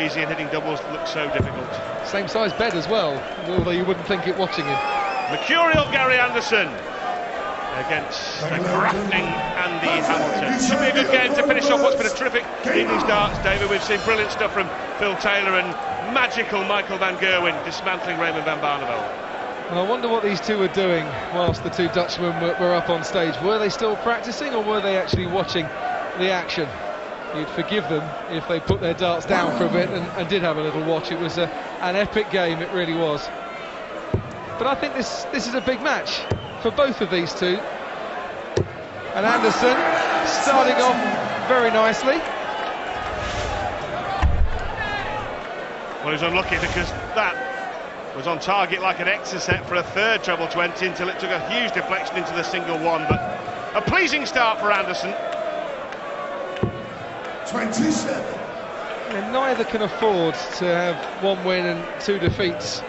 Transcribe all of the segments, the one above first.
easy, and hitting doubles looks so difficult. Same size bed as well, although you wouldn't think it watching him. Mercurial Gary Anderson against the grafting Andy Hamilton. Should be a good game to finish off what's been a terrific evening's darts, David. We've seen brilliant stuff from Phil Taylor and magical Michael van Gerwen dismantling Raymond van Barneveld. Well, I wonder what these two were doing whilst the two Dutchmen were up on stage. Were they still practicing, or were they actually watching the action? You'd forgive them if they put their darts down for a bit and did have a little watch. It was an epic game, it really was. But I think this is a big match for both of these two. And Anderson starting off very nicely. Well, he was unlucky because that was on target like an exocet for a third treble 20 until it took a huge deflection into the single one. But a pleasing start for Anderson. 27. And neither can afford to have one win and two defeats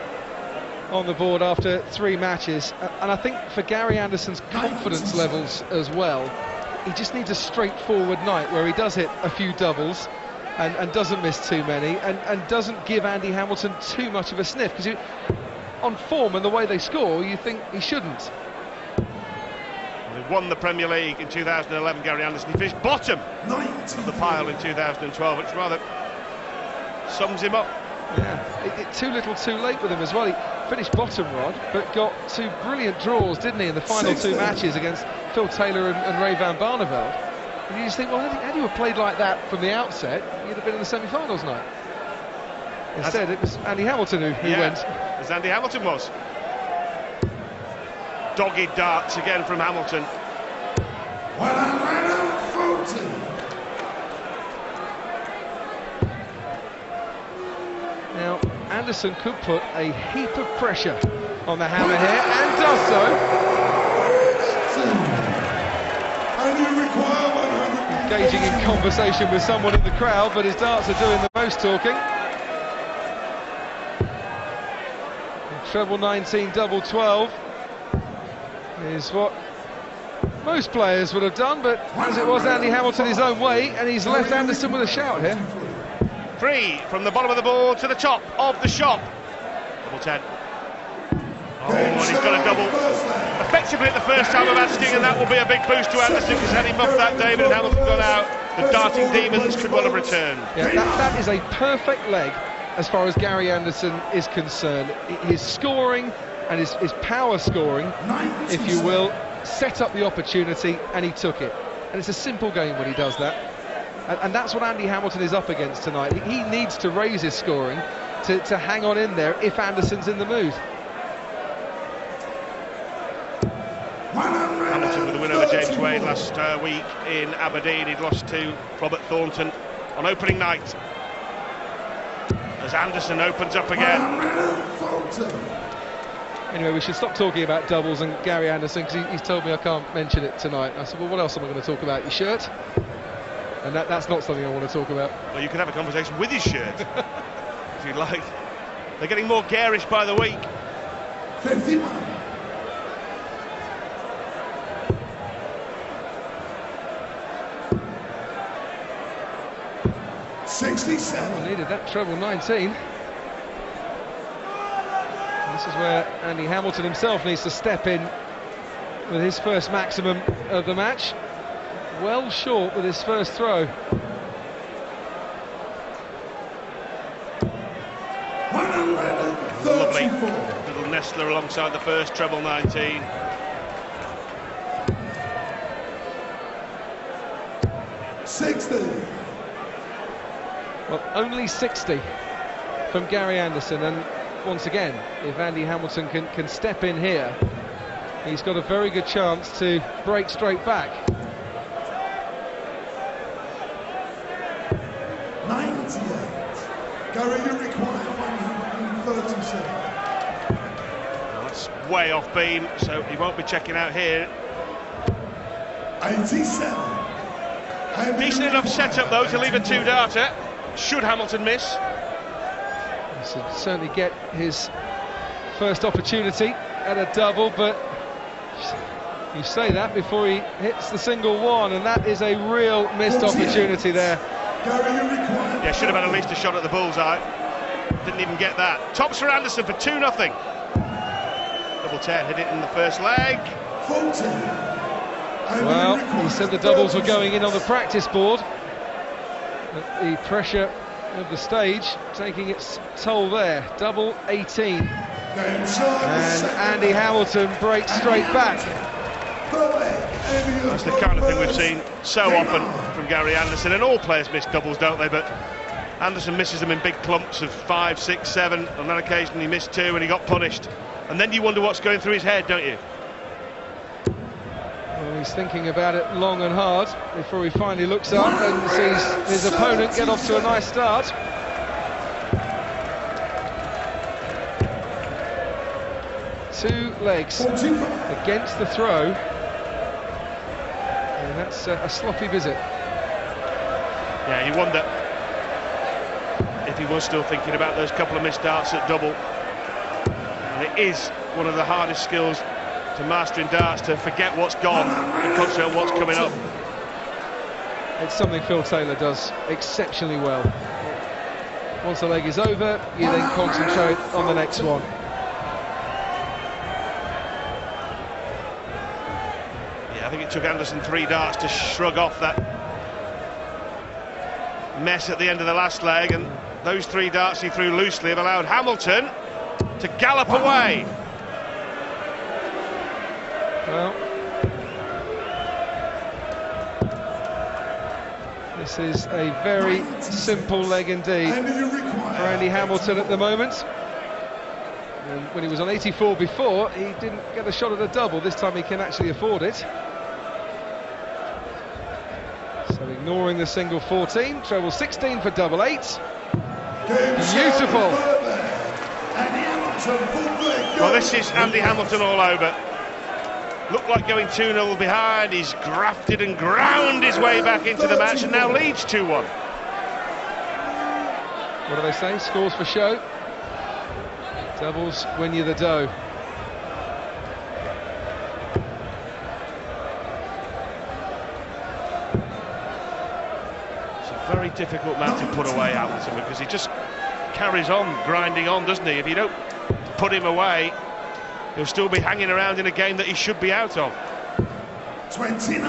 on the board after 3 matches. And I think for Gary Anderson's confidence levels as well, he just needs a straightforward night where he does hit a few doubles and doesn't miss too many and doesn't give Andy Hamilton too much of a sniff, because on form and the way they score, you think he shouldn't. He won the Premier League in 2011, Gary Anderson. He finished bottom of the pile in 2012, which rather sums him up. Yeah, too little too late with him as well. He finished bottom, Rod, but got 2 brilliant draws, didn't he, in the final 2 matches against Phil Taylor and Ray van Barneveld. And you just think, well, had you played like that from the outset, you'd have been in the semi-finals night. Instead, it was Andy Hamilton who went. As Andy Hamilton was. Dogged darts again from Hamilton. Now, Anderson could put a heap of pressure on the hammer here, and does so. Engaging in conversation with someone in the crowd, but his darts are doing the most talking. Treble 19, double 12 is what most players would have done, but as it was, Andy Hamilton his own way, and he's left Anderson with a shout here. 3 from the bottom of the board to the top of the shop. Double 10. Oh, and he's got a double. Effectively at the first time of asking, and that will be a big boost to Anderson, because had he muffed that, David, and Hamilton gone out, the darting demons could well have returned. Yeah, that is a perfect leg as far as Gary Anderson is concerned. His scoring and his power scoring, if you will, set up the opportunity, and he took it. And it's a simple game when he does that. And that's what Andy Hamilton is up against tonight. He needs to raise his scoring to hang on in there if Anderson's in the mood. Hamilton with a win over James Wade last week in Aberdeen. He'd lost to Robert Thornton on opening night. As Anderson opens up again. Anyway, we should stop talking about doubles and Gary Anderson, because he's told me I can't mention it tonight. I said, well, what else am I going to talk about? Your shirt? And that's not something I want to talk about. Well, you could have a conversation with his shirt, if you'd like. They're getting more garish by the week. 51. Oh, needed that treble 19. This is where Andy Hamilton himself needs to step in with his first maximum of the match. Well short with his first throw. Lovely little nestler alongside the first treble 19. Well, only 60 from Gary Anderson, and once again, if Andy Hamilton can step in here, he's got a very good chance to break straight back. 98. Gary, you require 137. Well, that's way off beam, so he won't be checking out here. 87. Decent enough setup though to leave a 2-darter. Should Hamilton miss? He should certainly get his first opportunity at a double, but you say that before he hits the single one, and that is a real missed opportunity there. Gary, you require Yeah, should have had at least a shot at the bullseye. Didn't even get that. Tops for Anderson for 2-0. Double 10, hit it in the first leg. Well, he said the doubles were going in on the practice board. But the pressure of the stage taking its toll there. Double 18. And Andy Hamilton breaks straight back. That's the kind of thing we've seen so often from Gary Anderson, and all players miss doubles, don't they? But Anderson misses them in big clumps of 5, 6, 7. On that occasion he missed 2 and he got punished. And then you wonder what's going through his head, don't you? Well, he's thinking about it long and hard before he finally looks up and sees his opponent get off to a nice start. Two legs against the throw. And that's a sloppy visit. Yeah, you wonder if he was still thinking about those couple of missed darts at double. And it is one of the hardest skills to master in darts, to forget what's gone and concentrate on what's coming up. It's something Phil Taylor does exceptionally well. Once the leg is over, you then concentrate on the next one. Yeah, I think it took Anderson 3 darts to shrug off that mess at the end of the last leg, and those 3 darts he threw loosely have allowed Hamilton to gallop away. Well, this is a very simple leg indeed for Andy Hamilton at the moment. And when he was on 84 before, he didn't get a shot at a double. This time he can actually afford it. So ignoring the single 14, treble 16 for double 8. Beautiful. Well, this is Andy Hamilton all over. Looked like going 2-0 behind. He's grafted and ground his way back into the match and now leads 2-1. What do they say? Scores for show. Doubles win you the dough. It's a very difficult man to put away, Hamilton, because he just carries on grinding on, doesn't he? If you don't put him away, he'll still be hanging around in a game that he should be out of. 29.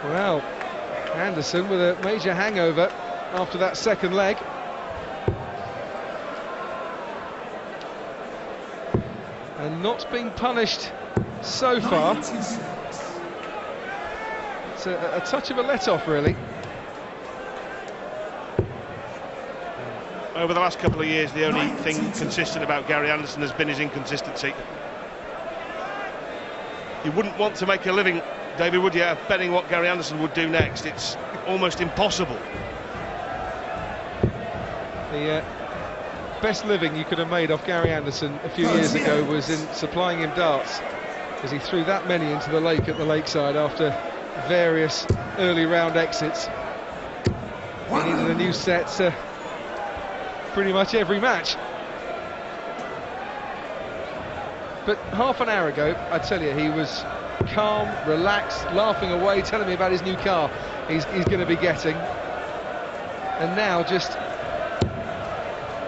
Well, Anderson with a major hangover after that second leg. And not being punished so far. It's a touch of a let-off, really. Over the last couple of years, the only thing consistent about Gary Anderson has been his inconsistency. You wouldn't want to make a living, David, would you, betting what Gary Anderson would do next? It's almost impossible. The best living you could have made off Gary Anderson a few years ago was in supplying him darts, because he threw that many into the lake at the lakeside after various early round exits. He needed a new set pretty much every match. But half an hour ago, I tell you, he was calm, relaxed, laughing away, telling me about his new car he's going to be getting. And now just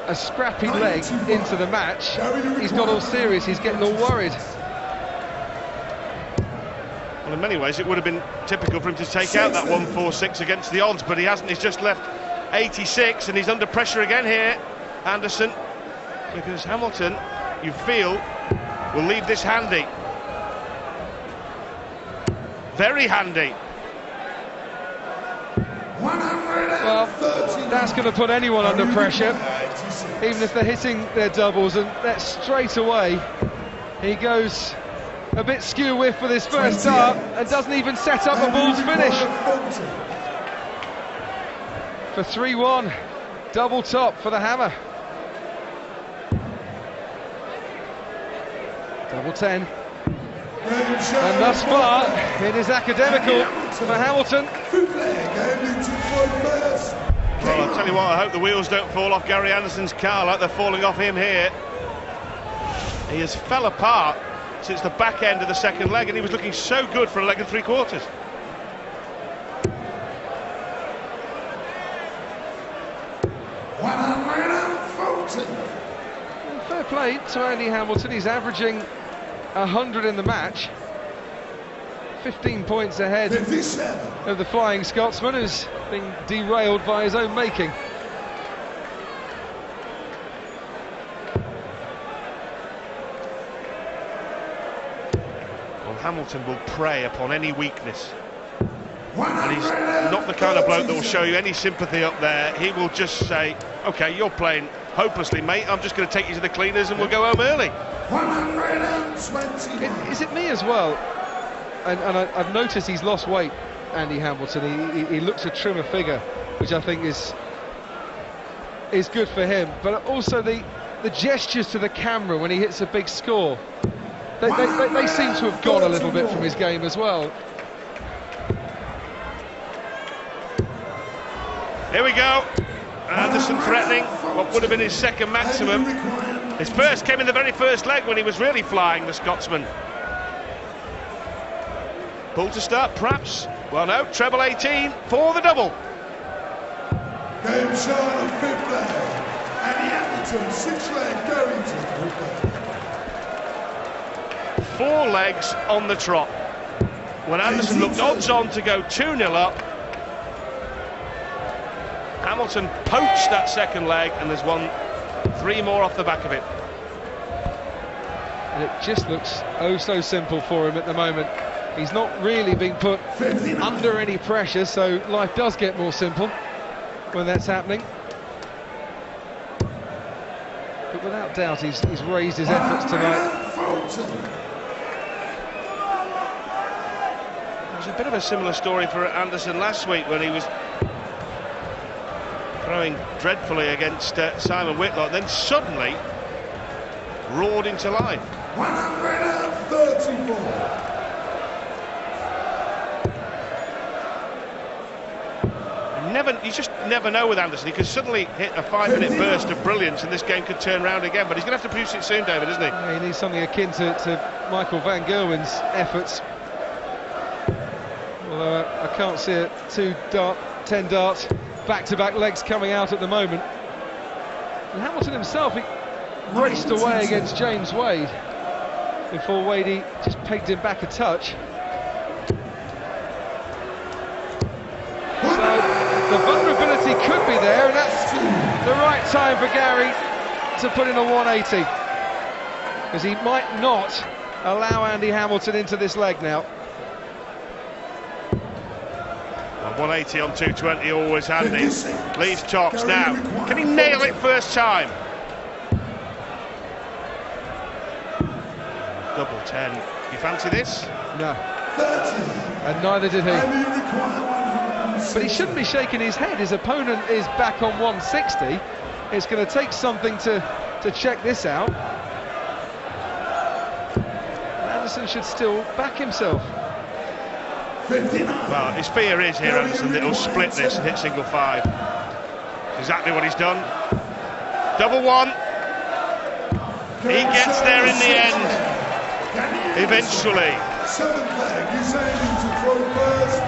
a scrappy leg into the match. He's got all serious, he's getting all worried. Well, in many ways, it would have been typical for him to take out that 146 against the odds, but he hasn't. He's just left 86 and he's under pressure again here, Anderson, because Hamilton, you feel, will leave this handy. Very handy. Well, that's going to put anyone under pressure, even if they're hitting their doubles, and that straight away he goes a bit skew-whiff with his first dart and doesn't even set up a ball's finish. For 3-1, double top for the hammer. Double 10. And thus far, it is academical for Hamilton. Well, I'll tell you what, I hope the wheels don't fall off Gary Anderson's car like they're falling off him here. He has fell apart since the back end of the second leg, and he was looking so good for a leg and 3/4. 140. Fair play to Andy Hamilton. He's averaging 100 in the match. 15 points ahead 57. of the Flying Scotsman, who's been derailed by his own making. Well, Hamilton will prey upon any weakness. And he's not the kind of bloke that will show you any sympathy up there. He will just say, OK, you're playing hopelessly, mate. I'm just going to take you to the cleaners and we'll go home early. 120. Is it me as well? And I've noticed he's lost weight, Andy Hamilton. He looks a trimmer figure, which I think is good for him. But also the gestures to the camera when he hits a big score, they seem to have gone a little bit from his game as well. Here we go. Anderson threatening what would have been his second maximum. His first came in the very first leg when he was really flying, the Scotsman. Pull to start, perhaps. Well, no, treble 18 for the double. Game short of fifth leg. Andy Hamilton, sixth leg going to the 4 legs on the trot. When Anderson looked odds on to go 2-0 up, Hamilton poached that second leg, and there's 3 more off the back of it. And it just looks oh so simple for him at the moment. He's not really being put under any pressure, so life does get more simple when that's happening. But without doubt, he's raised his efforts tonight. It was a bit of a similar story for Anderson last week when he was throwing dreadfully against Simon Whitlock, then suddenly roared into life. 134. You just never know with Anderson. He could suddenly hit a 5-minute burst of brilliance and this game could turn round again, but he's going to have to produce it soon, David, isn't he? Yeah, he needs something akin to Michael van Gerwen's efforts. Although I can't see it. 10 darts, back-to-back legs coming out at the moment. And Hamilton himself, he raced away against James Wade before Wadey just pegged him back a touch. The vulnerability could be there, and that's the right time for Gary to put in a 180, because he might not allow Andy Hamilton into this leg now. Well, 180 on 220, always handy. Leaves tops now. Can he nail it first time? Double 10. You fancy this? No. And neither did he. But he shouldn't be shaking his head. His opponent is back on 160. It's going to take something to check this out. Anderson should still back himself. Well, his fear is here, Anderson, that he'll split this and hit single 5. Exactly what he's done. Double 1. He gets there in the end. Eventually. 7th leg, he's aiming to throw first.